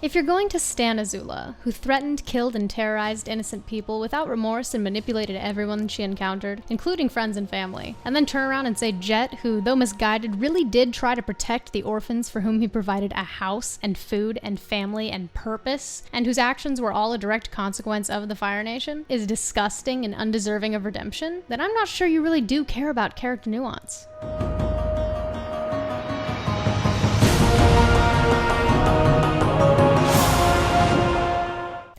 If you're going to stan Azula, who threatened, killed, and terrorized innocent people without remorse and manipulated everyone she encountered, including friends and family, and then turn around and say Jet, who, though misguided, really did try to protect the orphans for whom he provided a house and food and family and purpose, and whose actions were all a direct consequence of the Fire Nation, is disgusting and undeserving of redemption, then I'm not sure you really do care about character nuance.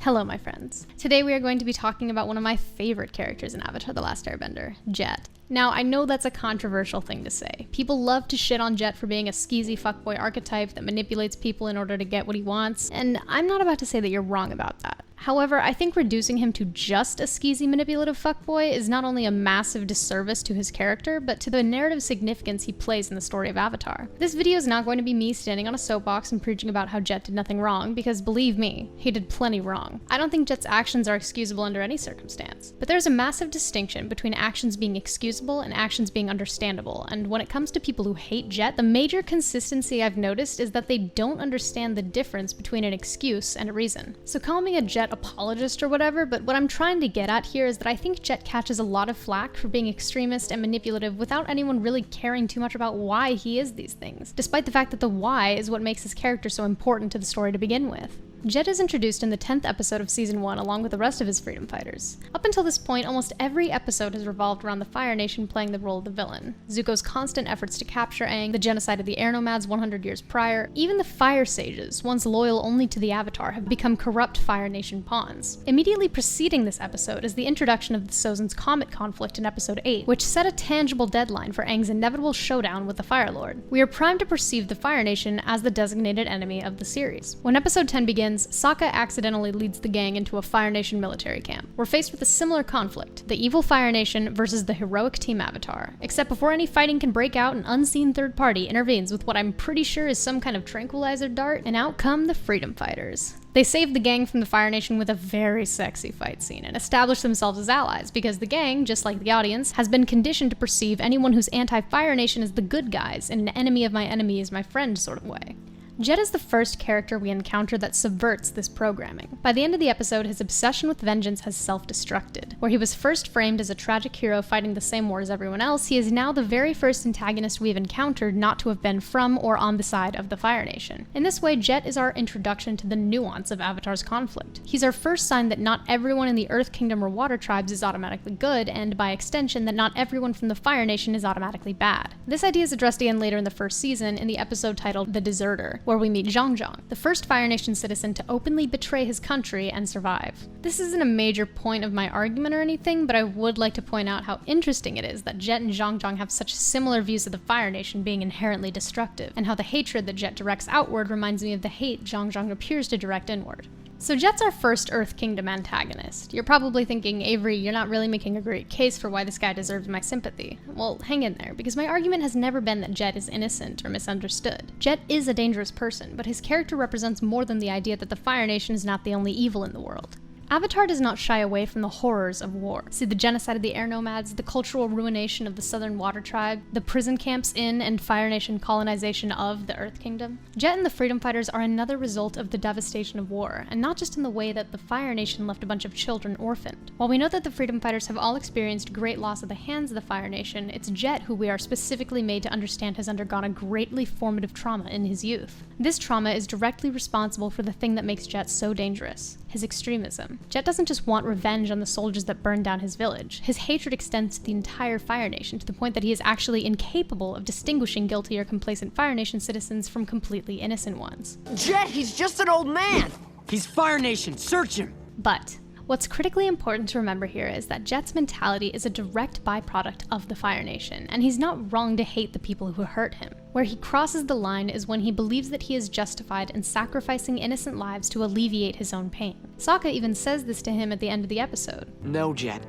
Hello, my friends. Today we are going to be talking about one of my favorite characters in Avatar: The Last Airbender, Jet. Now, I know that's a controversial thing to say. People love to shit on Jet for being a skeezy fuckboy archetype that manipulates people in order to get what he wants, and I'm not about to say that you're wrong about that. However, I think reducing him to just a skeezy manipulative fuckboy is not only a massive disservice to his character, but to the narrative significance he plays in the story of Avatar. This video is not going to be me standing on a soapbox and preaching about how Jet did nothing wrong, because believe me, he did plenty wrong. I don't think Jet's actions are excusable under any circumstance. But there's a massive distinction between actions being excusable and actions being understandable, and when it comes to people who hate Jet, the major consistency I've noticed is that they don't understand the difference between an excuse and a reason. So call me a Jet apologist or whatever, but what I'm trying to get at here is that I think Jet catches a lot of flack for being extremist and manipulative without anyone really caring too much about why he is these things, despite the fact that the why is what makes his character so important to the story to begin with. Jet is introduced in the 10th episode of Season 1 along with the rest of his freedom fighters. Up until this point, almost every episode has revolved around the Fire Nation playing the role of the villain. Zuko's constant efforts to capture Aang, the genocide of the Air Nomads 100 years prior, even the Fire Sages, once loyal only to the Avatar, have become corrupt Fire Nation pawns. Immediately preceding this episode is the introduction of the Sozin's Comet conflict in Episode 8, which set a tangible deadline for Aang's inevitable showdown with the Fire Lord. We are primed to perceive the Fire Nation as the designated enemy of the series. When Episode 10 begins, Sokka accidentally leads the gang into a Fire Nation military camp. We're faced with a similar conflict, the evil Fire Nation versus the heroic Team Avatar. Except before any fighting can break out, an unseen third party intervenes with what I'm pretty sure is some kind of tranquilizer dart, and out come the freedom fighters. They save the gang from the Fire Nation with a very sexy fight scene and establish themselves as allies because the gang, just like the audience, has been conditioned to perceive anyone who's anti-Fire Nation as the good guys in an enemy of my enemy is my friend sort of way. Jet is the first character we encounter that subverts this programming. By the end of the episode, his obsession with vengeance has self-destructed. Where he was first framed as a tragic hero fighting the same war as everyone else, he is now the very first antagonist we've encountered not to have been from or on the side of the Fire Nation. In this way, Jet is our introduction to the nuance of Avatar's conflict. He's our first sign that not everyone in the Earth Kingdom or Water Tribes is automatically good, and by extension, that not everyone from the Fire Nation is automatically bad. This idea is addressed again later in the first season in the episode titled The Deserter, where we meet Zhang Zhang, the first Fire Nation citizen to openly betray his country and survive. This isn't a major point of my argument or anything, but I would like to point out how interesting it is that Jet and Zhang Zhang have such similar views of the Fire Nation being inherently destructive, and how the hatred that Jet directs outward reminds me of the hate Zhang Zhang appears to direct inward. So Jet's our first Earth Kingdom antagonist. You're probably thinking, Avery, you're not really making a great case for why this guy deserves my sympathy. Well, hang in there, because my argument has never been that Jet is innocent or misunderstood. Jet is a dangerous person, but his character represents more than the idea that the Fire Nation is not the only evil in the world. Avatar does not shy away from the horrors of war. See the genocide of the Air Nomads, the cultural ruination of the Southern Water Tribe, the prison camps in and Fire Nation colonization of the Earth Kingdom. Jet and the Freedom Fighters are another result of the devastation of war, and not just in the way that the Fire Nation left a bunch of children orphaned. While we know that the Freedom Fighters have all experienced great loss at the hands of the Fire Nation, it's Jet who we are specifically made to understand has undergone a greatly formative trauma in his youth. This trauma is directly responsible for the thing that makes Jet so dangerous: his extremism. Jet doesn't just want revenge on the soldiers that burned down his village. His hatred extends to the entire Fire Nation, to the point that he is actually incapable of distinguishing guilty or complacent Fire Nation citizens from completely innocent ones. Jet, he's just an old man! He's Fire Nation, search him! But what's critically important to remember here is that Jet's mentality is a direct byproduct of the Fire Nation, and he's not wrong to hate the people who hurt him. Where he crosses the line is when he believes that he is justified in sacrificing innocent lives to alleviate his own pain. Sokka even says this to him at the end of the episode. No, Jet.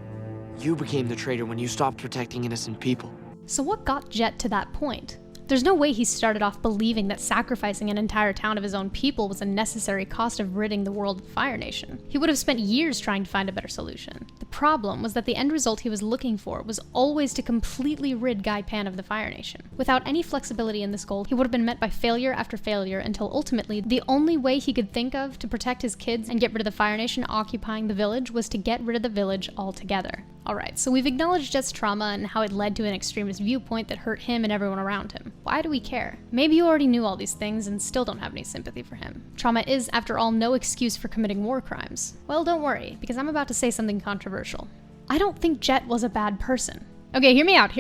You became the traitor when you stopped protecting innocent people. So what got Jet to that point? There's no way he started off believing that sacrificing an entire town of his own people was a necessary cost of ridding the world of the Fire Nation. He would have spent years trying to find a better solution. The problem was that the end result he was looking for was always to completely rid Guy Pan of the Fire Nation. Without any flexibility in this goal, he would have been met by failure after failure until ultimately the only way he could think of to protect his kids and get rid of the Fire Nation occupying the village was to get rid of the village altogether. Alright, so we've acknowledged Jet's trauma and how it led to an extremist viewpoint that hurt him and everyone around him. Why do we care? Maybe you already knew all these things and still don't have any sympathy for him. Trauma is, after all, no excuse for committing war crimes. Well, don't worry, because I'm about to say something controversial. I don't think Jet was a bad person. Okay, hear me out.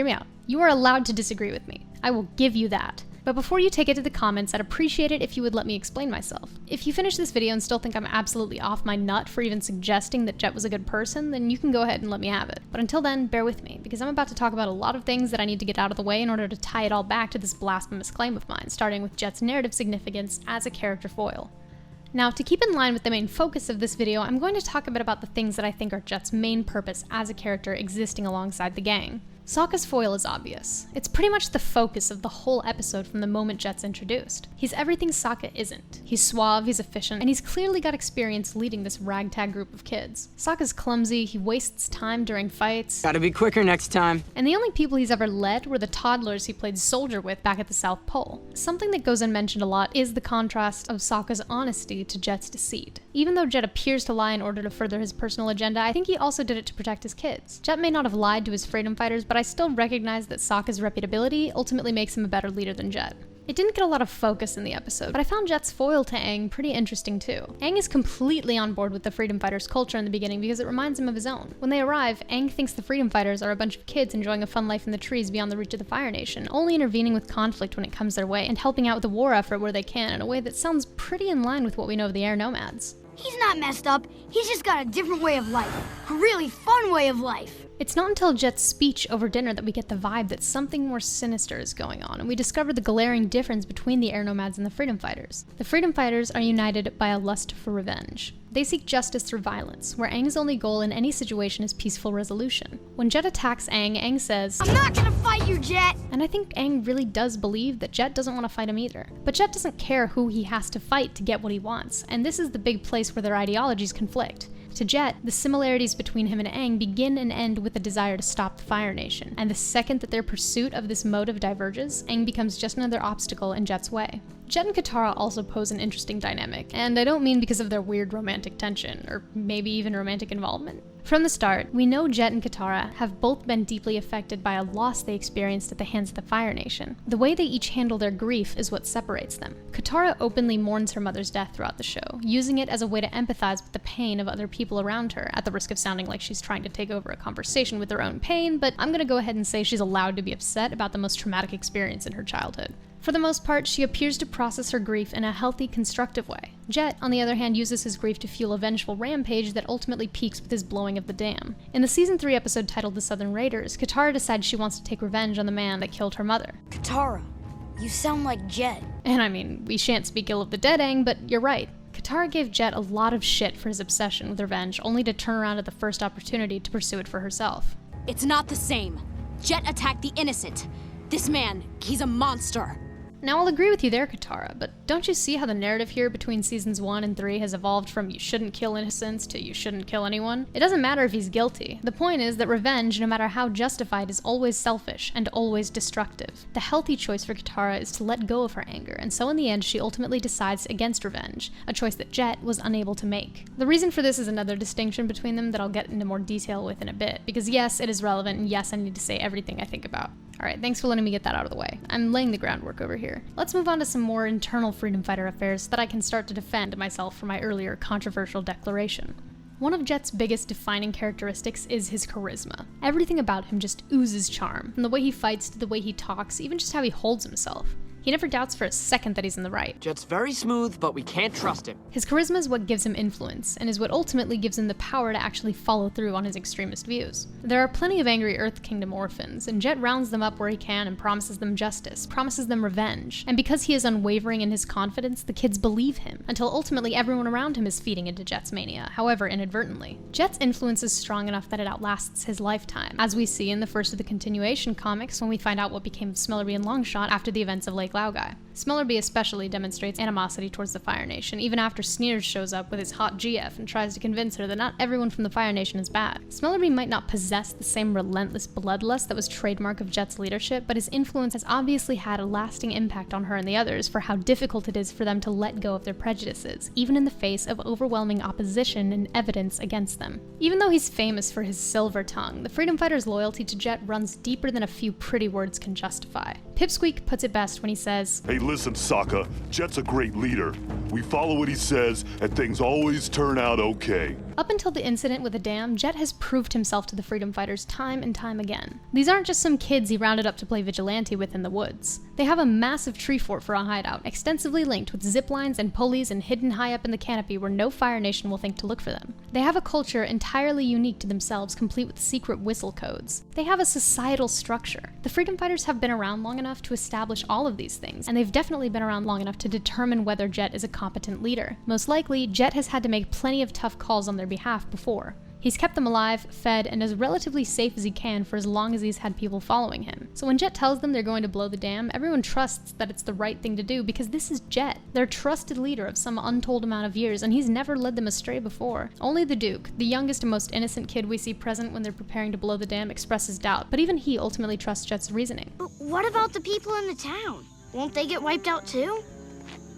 You are allowed to disagree with me. I will give you that. But before you take it to the comments, I'd appreciate it if you would let me explain myself. If you finish this video and still think I'm absolutely off my nut for even suggesting that Jet was a good person, then you can go ahead and let me have it. But until then, bear with me, because I'm about to talk about a lot of things that I need to get out of the way in order to tie it all back to this blasphemous claim of mine, starting with Jet's narrative significance as a character foil. Now, to keep in line with the main focus of this video, I'm going to talk a bit about the things that I think are Jet's main purpose as a character existing alongside the gang. Sokka's foil is obvious. It's pretty much the focus of the whole episode from the moment Jet's introduced. He's everything Sokka isn't. He's suave, he's efficient, and he's clearly got experience leading this ragtag group of kids. Sokka's clumsy, he wastes time during fights. Gotta be quicker next time. And the only people he's ever led were the toddlers he played soldier with back at the South Pole. Something that goes unmentioned a lot is the contrast of Sokka's honesty to Jet's deceit. Even though Jet appears to lie in order to further his personal agenda, I think he also did it to protect his kids. Jet may not have lied to his freedom fighters, but I still recognize that Sokka's reputability ultimately makes him a better leader than Jet. It didn't get a lot of focus in the episode, but I found Jet's foil to Aang pretty interesting too. Aang is completely on board with the freedom fighters' culture in the beginning because it reminds him of his own. When they arrive, Aang thinks the freedom fighters are a bunch of kids enjoying a fun life in the trees beyond the reach of the Fire Nation, only intervening with conflict when it comes their way and helping out with the war effort where they can in a way that sounds pretty in line with what we know of the air nomads. He's not messed up. He's just got a different way of life. A really fun way of life. It's not until Jet's speech over dinner that we get the vibe that something more sinister is going on, and we discover the glaring difference between the air nomads and the freedom fighters. The freedom fighters are united by a lust for revenge. They seek justice through violence, where Aang's only goal in any situation is peaceful resolution. When Jet attacks Aang, Aang says, "I'm not gonna fight you, Jet!" And I think Aang really does believe that Jet doesn't want to fight him either. But Jet doesn't care who he has to fight to get what he wants, and this is the big place where their ideologies conflict. To Jet, the similarities between him and Aang begin and end with the desire to stop the Fire Nation, and the second that their pursuit of this motive diverges, Aang becomes just another obstacle in Jet's way. Jet and Katara also pose an interesting dynamic, and I don't mean because of their weird romantic tension, or maybe even romantic involvement. From the start, we know Jet and Katara have both been deeply affected by a loss they experienced at the hands of the Fire Nation. The way they each handle their grief is what separates them. Katara openly mourns her mother's death throughout the show, using it as a way to empathize with the pain of other people around her, at the risk of sounding like she's trying to take over a conversation with her own pain, but I'm gonna go ahead and say she's allowed to be upset about the most traumatic experience in her childhood. For the most part, she appears to process her grief in a healthy, constructive way. Jet, on the other hand, uses his grief to fuel a vengeful rampage that ultimately peaks with his blowing of the dam. In the Season 3 episode titled The Southern Raiders, Katara decides she wants to take revenge on the man that killed her mother. Katara, you sound like Jet. And I mean, we shan't speak ill of the dead Aang, but you're right. Katara gave Jet a lot of shit for his obsession with revenge, only to turn around at the first opportunity to pursue it for herself. It's not the same. Jet attacked the innocent. This man, he's a monster. Now, I'll agree with you there, Katara, but don't you see how the narrative here between seasons 1 and 3 has evolved from you shouldn't kill innocents to you shouldn't kill anyone? It doesn't matter if he's guilty. The point is that revenge, no matter how justified, is always selfish and always destructive. The healthy choice for Katara is to let go of her anger, and so in the end she ultimately decides against revenge, a choice that Jet was unable to make. The reason for this is another distinction between them that I'll get into more detail with in a bit, because yes, it is relevant, and yes, I need to say everything I think about. Alright, thanks for letting me get that out of the way. I'm laying the groundwork over here. Let's move on to some more internal freedom fighter affairs so that I can start to defend myself for my earlier controversial declaration. One of Jet's biggest defining characteristics is his charisma. Everything about him just oozes charm, from the way he fights to the way he talks, even just how he holds himself. He never doubts for a second that he's in the right. Jet's very smooth, but we can't trust him. His charisma is what gives him influence, and is what ultimately gives him the power to actually follow through on his extremist views. There are plenty of angry Earth Kingdom orphans, and Jet rounds them up where he can and promises them justice, promises them revenge. And because he is unwavering in his confidence, the kids believe him, until ultimately everyone around him is feeding into Jet's mania, however inadvertently. Jet's influence is strong enough that it outlasts his lifetime, as we see in the first of the continuation comics when we find out what became of Smellerbee and Longshot after the events of Lake Laogai. Smellerbee especially demonstrates animosity towards the Fire Nation, even after Sneers shows up with his hot GF and tries to convince her that not everyone from the Fire Nation is bad. Smellerbee might not possess the same relentless bloodlust that was trademark of Jet's leadership, but his influence has obviously had a lasting impact on her and the others for how difficult it is for them to let go of their prejudices, even in the face of overwhelming opposition and evidence against them. Even though he's famous for his silver tongue, the Freedom Fighter's loyalty to Jet runs deeper than a few pretty words can justify. Pipsqueak puts it best when he says, "Hey, listen, Sokka. Jet's a great leader. We follow what he says, and things always turn out okay." Up until the incident with the dam, Jet has proved himself to the Freedom Fighters time and time again. These aren't just some kids he rounded up to play vigilante with in the woods. They have a massive tree fort for a hideout, extensively linked with zip lines and pulleys and hidden high up in the canopy where no Fire Nation will think to look for them. They have a culture entirely unique to themselves, complete with secret whistle codes. They have a societal structure. The Freedom Fighters have been around long enough to establish all of these things, and they've definitely been around long enough to determine whether Jet is a competent leader. Most likely, Jet has had to make plenty of tough calls on their behalf before. He's kept them alive, fed, and as relatively safe as he can for as long as he's had people following him. So when Jet tells them they're going to blow the dam, everyone trusts that it's the right thing to do because this is Jet, their trusted leader of some untold amount of years, and he's never led them astray before. Only the Duke, the youngest and most innocent kid we see present when they're preparing to blow the dam, expresses doubt, but even he ultimately trusts Jet's reasoning. But what about the people in the town? Won't they get wiped out too?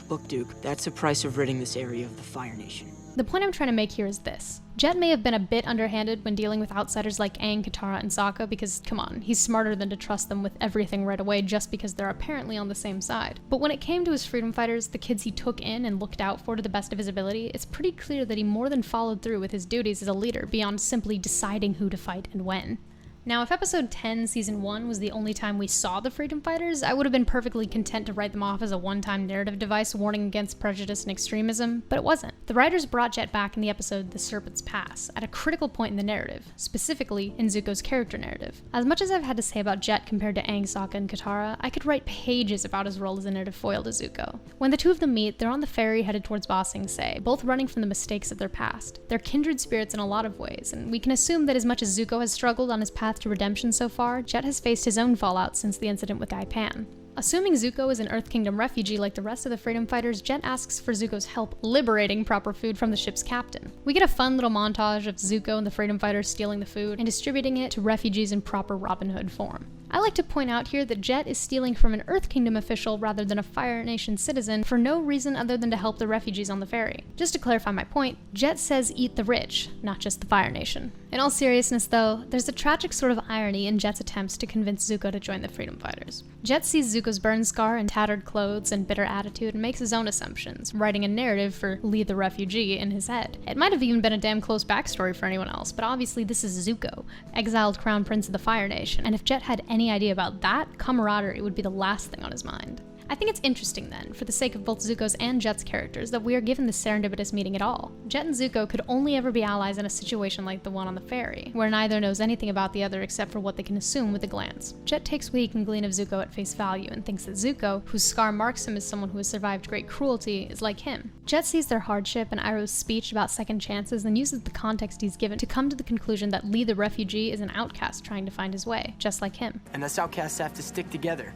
Look, Duke, that's the price of ridding this area of the Fire Nation. The point I'm trying to make here is this. Jet may have been a bit underhanded when dealing with outsiders like Aang, Katara, and Sokka because, come on, he's smarter than to trust them with everything right away just because they're apparently on the same side. But when it came to his freedom fighters, the kids he took in and looked out for to the best of his ability, it's pretty clear that he more than followed through with his duties as a leader beyond simply deciding who to fight and when. Now, if episode 10, season 1 was the only time we saw the Freedom Fighters, I would have been perfectly content to write them off as a one-time narrative device warning against prejudice and extremism, but it wasn't. The writers brought Jet back in the episode The Serpent's Pass, at a critical point in the narrative, specifically in Zuko's character narrative. As much as I've had to say about Jet compared to Aang, Sokka, and Katara, I could write pages about his role as a narrative foil to Zuko. When the two of them meet, they're on the ferry headed towards Ba Sing Se, both running from the mistakes of their past. They're kindred spirits in a lot of ways, and we can assume that as much as Zuko has struggled on his path to redemption so far, Jet has faced his own fallout since the incident with Guy Pan. Assuming Zuko is an Earth Kingdom refugee like the rest of the Freedom Fighters, Jet asks for Zuko's help liberating proper food from the ship's captain. We get a fun little montage of Zuko and the Freedom Fighters stealing the food and distributing it to refugees in proper Robin Hood form. I like to point out here that Jet is stealing from an Earth Kingdom official rather than a Fire Nation citizen for no reason other than to help the refugees on the ferry. Just to clarify my point, Jet says eat the rich, not just the Fire Nation. In all seriousness though, there's a tragic sort of irony in Jet's attempts to convince Zuko to join the Freedom Fighters. Jet sees Zuko's burn scar and tattered clothes and bitter attitude and makes his own assumptions, writing a narrative for Lee the refugee in his head. It might have even been a damn close backstory for anyone else, but obviously this is Zuko, exiled crown prince of the Fire Nation, and if Jet had any idea about that, camaraderie would be the last thing on his mind. I think it's interesting then, for the sake of both Zuko's and Jet's characters, that we are given this serendipitous meeting at all. Jet and Zuko could only ever be allies in a situation like the one on the ferry, where neither knows anything about the other except for what they can assume with a glance. Jet takes what he can glean of Zuko at face value and thinks that Zuko, whose scar marks him as someone who has survived great cruelty, is like him. Jet sees their hardship and Iroh's speech about second chances and uses the context he's given to come to the conclusion that Lee the refugee is an outcast trying to find his way, just like him. And us outcasts have to stick together.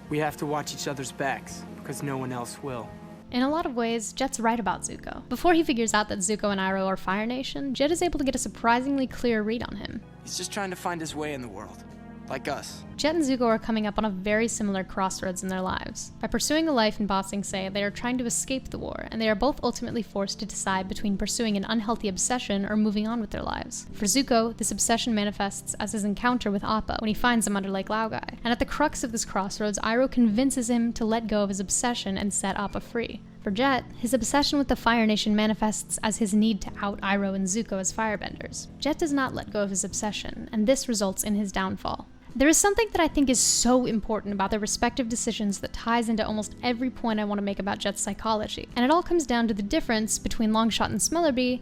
We have to watch each other's backs, because no one else will. In a lot of ways, Jet's right about Zuko. Before he figures out that Zuko and Iroh are Fire Nation, Jet is able to get a surprisingly clear read on him. He's just trying to find his way in the world, like us. Jet and Zuko are coming up on a very similar crossroads in their lives. By pursuing a life in Ba Sing Se, they are trying to escape the war, and they are both ultimately forced to decide between pursuing an unhealthy obsession or moving on with their lives. For Zuko, this obsession manifests as his encounter with Appa when he finds him under Lake Laogai, and at the crux of this crossroads, Iroh convinces him to let go of his obsession and set Appa free. For Jet, his obsession with the Fire Nation manifests as his need to out Iroh and Zuko as firebenders. Jet does not let go of his obsession, and this results in his downfall. There is something that I think is so important about their respective decisions that ties into almost every point I want to make about Jet's psychology, and it all comes down to the difference between Longshot and Smellerby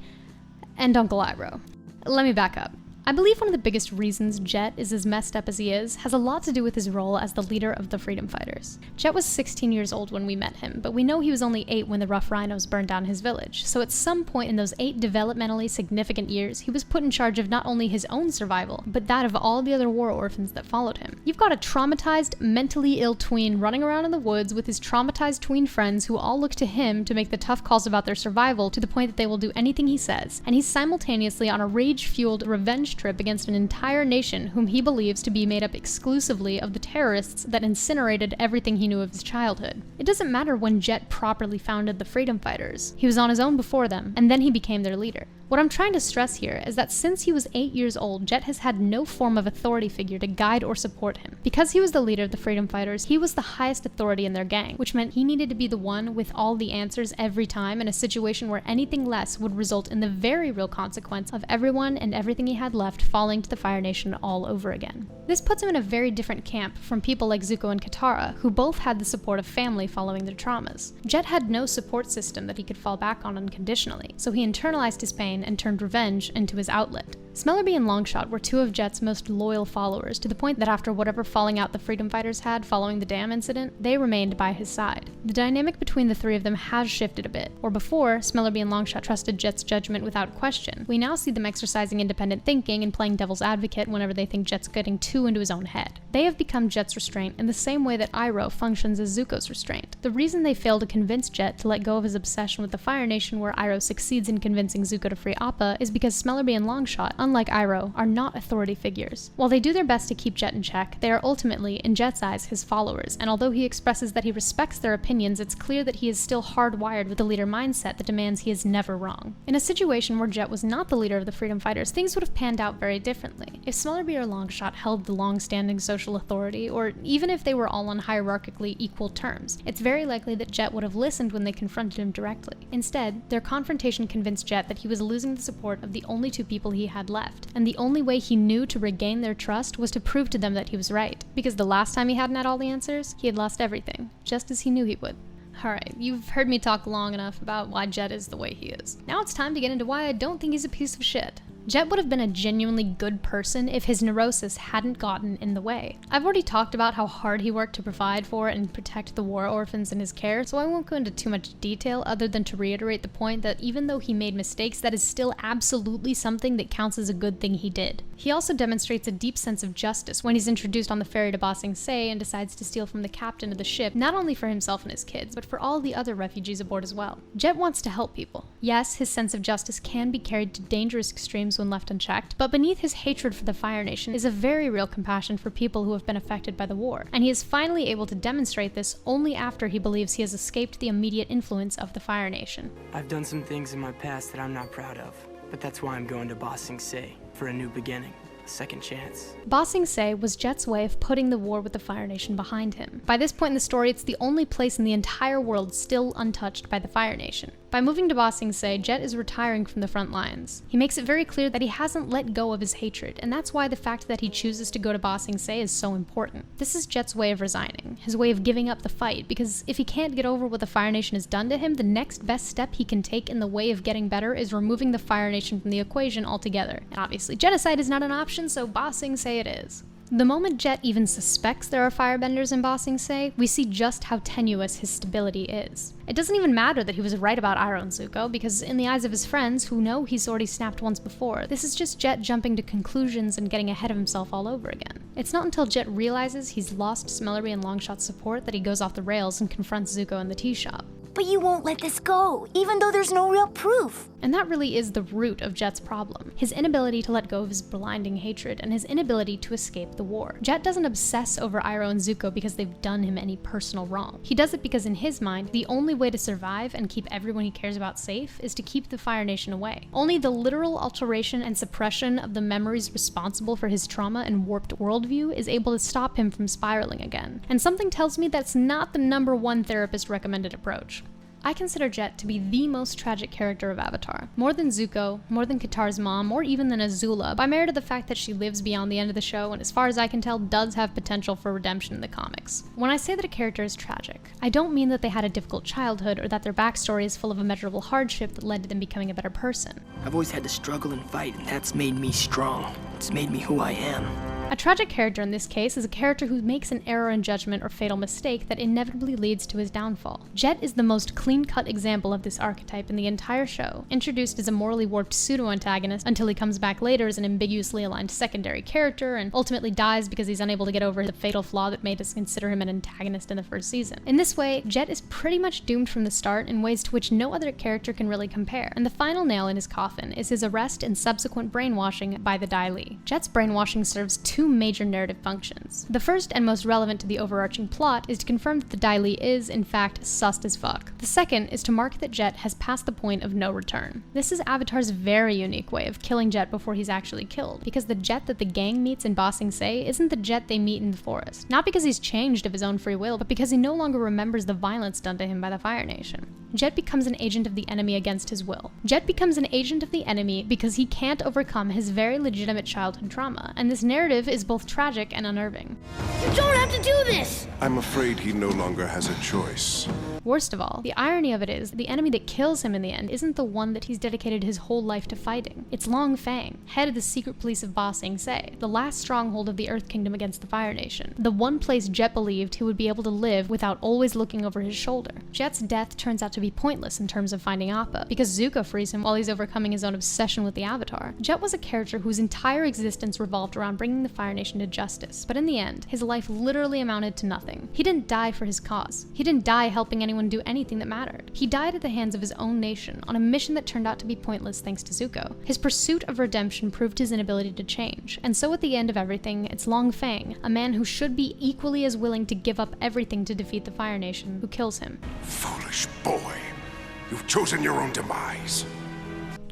and Uncle Iroh. Let me back up. I believe one of the biggest reasons Jet is as messed up as he is has a lot to do with his role as the leader of the Freedom Fighters. Jet was 16 years old when we met him, but we know he was only 8 when the Rough Rhinos burned down his village, so at some point in those 8 developmentally significant years, he was put in charge of not only his own survival, but that of all the other war orphans that followed him. You've got a traumatized, mentally ill tween running around in the woods with his traumatized tween friends who all look to him to make the tough calls about their survival to the point that they will do anything he says, and he's simultaneously on a rage-fueled revenge trip against an entire nation whom he believes to be made up exclusively of the terrorists that incinerated everything he knew of his childhood. It doesn't matter when Jet properly founded the Freedom Fighters. He was on his own before them, and then he became their leader. What I'm trying to stress here is that since he was 8 years old, Jet has had no form of authority figure to guide or support him. Because he was the leader of the Freedom Fighters, he was the highest authority in their gang, which meant he needed to be the one with all the answers every time in a situation where anything less would result in the very real consequence of everyone and everything he had left falling to the Fire Nation all over again. This puts him in a very different camp from people like Zuko and Katara, who both had the support of family following their traumas. Jet had no support system that he could fall back on unconditionally, so he internalized his pain and turned revenge into his outlet. Smellerby and Longshot were 2 of Jet's most loyal followers, to the point that after whatever falling out the Freedom Fighters had following the dam incident, they remained by his side. The dynamic between the 3 of them has shifted a bit. Or before, Smellerby and Longshot trusted Jet's judgment without question, we now see them exercising independent thinking and playing devil's advocate whenever they think Jet's getting too into his own head. They have become Jet's restraint in the same way that Iroh functions as Zuko's restraint. The reason they fail to convince Jet to let go of his obsession with the Fire Nation, where Iroh succeeds in convincing Zuko to free Appa, is because Smellerby and Longshot, unlike Iroh, are not authority figures. While they do their best to keep Jet in check, they are ultimately, in Jet's eyes, his followers, and although he expresses that he respects their opinions, it's clear that he is still hardwired with the leader mindset that demands he is never wrong. In a situation where Jet was not the leader of the Freedom Fighters, things would have panned out very differently. If Smellerby or Longshot held the long-standing social authority, or even if they were all on hierarchically equal terms, it's very likely that Jet would have listened when they confronted him directly. Instead, their confrontation convinced Jet that he was losing the support of the only 2 people he had left, and the only way he knew to regain their trust was to prove to them that he was right, because the last time he hadn't had all the answers, he had lost everything, just as he knew he would. Alright, you've heard me talk long enough about why Jet is the way he is. Now it's time to get into why I don't think he's a piece of shit. Jet would have been a genuinely good person if his neurosis hadn't gotten in the way. I've already talked about how hard he worked to provide for and protect the war orphans in his care, so I won't go into too much detail other than to reiterate the point that even though he made mistakes, that is still absolutely something that counts as a good thing he did. He also demonstrates a deep sense of justice when he's introduced on the ferry to Ba Sing Se and decides to steal from the captain of the ship, not only for himself and his kids, but for all the other refugees aboard as well. Jet wants to help people. Yes, his sense of justice can be carried to dangerous extremes when left unchecked, but beneath his hatred for the Fire Nation is a very real compassion for people who have been affected by the war, and he is finally able to demonstrate this only after he believes he has escaped the immediate influence of the Fire Nation. I've done some things in my past that I'm not proud of, but that's why I'm going to Ba Sing Se, for a new beginning. Second chance. Ba Sing Se was Jet's way of putting the war with the Fire Nation behind him. By this point in the story, it's the only place in the entire world still untouched by the Fire Nation. By moving to Ba Sing Se, Jet is retiring from the front lines. He makes it very clear that he hasn't let go of his hatred, and that's why the fact that he chooses to go to Ba Sing Se is so important. This is Jet's way of resigning, his way of giving up the fight, because if he can't get over what the Fire Nation has done to him, the next best step he can take in the way of getting better is removing the Fire Nation from the equation altogether. And obviously, genocide is not an option, so Ba Sing Se it is. The moment Jet even suspects there are firebenders in Ba Sing Se, we see just how tenuous his stability is. It doesn't even matter that he was right about Iroh and Zuko, because in the eyes of his friends, who know he's already snapped once before, this is just Jet jumping to conclusions and getting ahead of himself all over again. It's not until Jet realizes he's lost Smellerby and Longshot's support that he goes off the rails and confronts Zuko in the tea shop. But you won't let this go, even though there's no real proof. And that really is the root of Jet's problem. His inability to let go of his blinding hatred and his inability to escape the war. Jet doesn't obsess over Iroh and Zuko because they've done him any personal wrong. He does it because in his mind, the only way to survive and keep everyone he cares about safe is to keep the Fire Nation away. Only the literal alteration and suppression of the memories responsible for his trauma and warped worldview is able to stop him from spiraling again. And something tells me that's not the #1 therapist recommended approach. I consider Jet to be the most tragic character of Avatar. More than Zuko, more than Katara's mom, or even than Azula, by merit of the fact that she lives beyond the end of the show and as far as I can tell does have potential for redemption in the comics. When I say that a character is tragic, I don't mean that they had a difficult childhood or that their backstory is full of immeasurable hardship that led to them becoming a better person. I've always had to struggle and fight, and that's made me strong. It's made me who I am. A tragic character in this case is a character who makes an error in judgment or fatal mistake that inevitably leads to his downfall. Jet is the most clean-cut example of this archetype in the entire show, introduced as a morally warped pseudo-antagonist until he comes back later as an ambiguously aligned secondary character and ultimately dies because he's unable to get over the fatal flaw that made us consider him an antagonist in the first season. In this way, Jet is pretty much doomed from the start in ways to which no other character can really compare, and the final nail in his coffin is his arrest and subsequent brainwashing by the Dai Li. Jet's brainwashing serves two major narrative functions. The first and most relevant to the overarching plot is to confirm that the Dai Li is, in fact, sussed as fuck. The second is to mark that Jet has passed the point of no return. This is Avatar's very unique way of killing Jet before he's actually killed, because the Jet that the gang meets in Ba Sing Se isn't the Jet they meet in the forest. Not because he's changed of his own free will, but because he no longer remembers the violence done to him by the Fire Nation. Jet becomes an agent of the enemy against his will. Jet becomes an agent of the enemy because he can't overcome his very legitimate childhood trauma, and this narrative is both tragic and unnerving. You don't have to do this! I'm afraid he no longer has a choice. Worst of all, the irony of it is, the enemy that kills him in the end isn't the one that he's dedicated his whole life to fighting. It's Long Fang, head of the secret police of Ba Sing Se, the last stronghold of the Earth Kingdom against the Fire Nation. The one place Jet believed he would be able to live without always looking over his shoulder. Jet's death turns out to be pointless in terms of finding Appa, because Zuko frees him while he's overcoming his own obsession with the Avatar. Jet was a character whose entire existence revolved around bringing the Fire Nation to justice, but in the end, his life literally amounted to nothing. He didn't die for his cause. He didn't die helping anyone do anything that mattered. He died at the hands of his own nation, on a mission that turned out to be pointless thanks to Zuko. His pursuit of redemption proved his inability to change, and so at the end of everything, it's Long Fang, a man who should be equally as willing to give up everything to defeat the Fire Nation, who kills him. Foolish boy. You've chosen your own demise.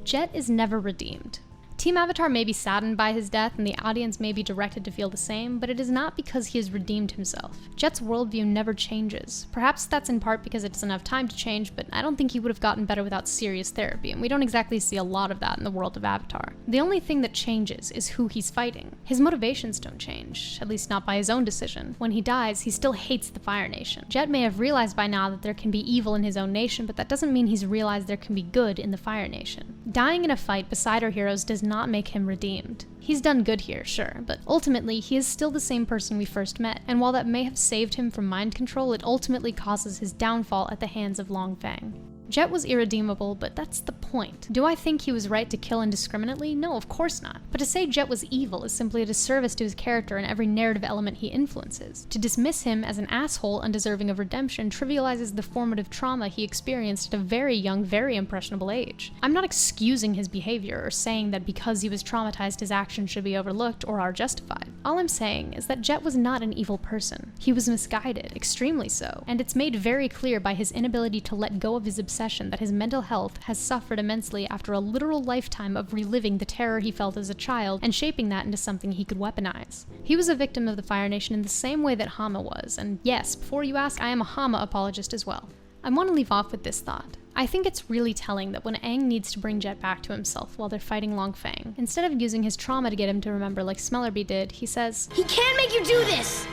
Jet is never redeemed. Team Avatar may be saddened by his death, and the audience may be directed to feel the same, but it is not because he has redeemed himself. Jet's worldview never changes. Perhaps that's in part because it doesn't have time to change, but I don't think he would have gotten better without serious therapy, and we don't exactly see a lot of that in the world of Avatar. The only thing that changes is who he's fighting. His motivations don't change, at least not by his own decision. When he dies, he still hates the Fire Nation. Jet may have realized by now that there can be evil in his own nation, but that doesn't mean he's realized there can be good in the Fire Nation. Dying in a fight beside our heroes does not make him redeemed. He's done good here, sure, but ultimately he is still the same person we first met, and while that may have saved him from mind control, it ultimately causes his downfall at the hands of Long Fang. Jet was irredeemable, but that's the point. Do I think he was right to kill indiscriminately? No, of course not. But to say Jet was evil is simply a disservice to his character and every narrative element he influences. To dismiss him as an asshole undeserving of redemption trivializes the formative trauma he experienced at a very young, very impressionable age. I'm not excusing his behavior or saying that because he was traumatized his actions should be overlooked or are justified. All I'm saying is that Jet was not an evil person. He was misguided, extremely so, and it's made very clear by his inability to let go of his obsession that his mental health has suffered immensely after a literal lifetime of reliving the terror he felt as a child and shaping that into something he could weaponize. He was a victim of the Fire Nation in the same way that Hama was, and yes, before you ask, I am a Hama apologist as well. I want to leave off with this thought. I think it's really telling that when Aang needs to bring Jet back to himself while they're fighting Long Fang, instead of using his trauma to get him to remember like Smellerby did, he says, He can't make you do this!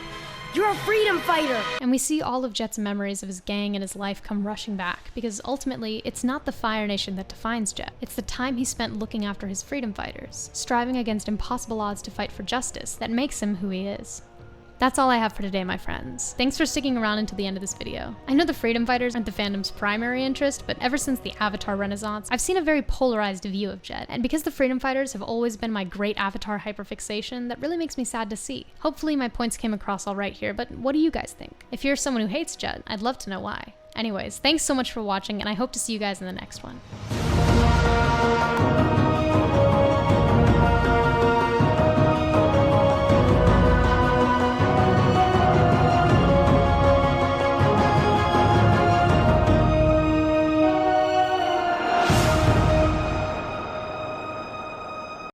You're a freedom fighter! And we see all of Jet's memories of his gang and his life come rushing back, because ultimately, it's not the Fire Nation that defines Jet. It's the time he spent looking after his freedom fighters, striving against impossible odds to fight for justice, that makes him who he is. That's all I have for today, my friends. Thanks for sticking around until the end of this video. I know the freedom fighters aren't the fandom's primary interest, but ever since the Avatar Renaissance, I've seen a very polarized view of Jet, and because the freedom fighters have always been my great Avatar hyperfixation, that really makes me sad to see. Hopefully my points came across all right here, but what do you guys think? If you're someone who hates Jet, I'd love to know why. Anyways, thanks so much for watching, and I hope to see you guys in the next one.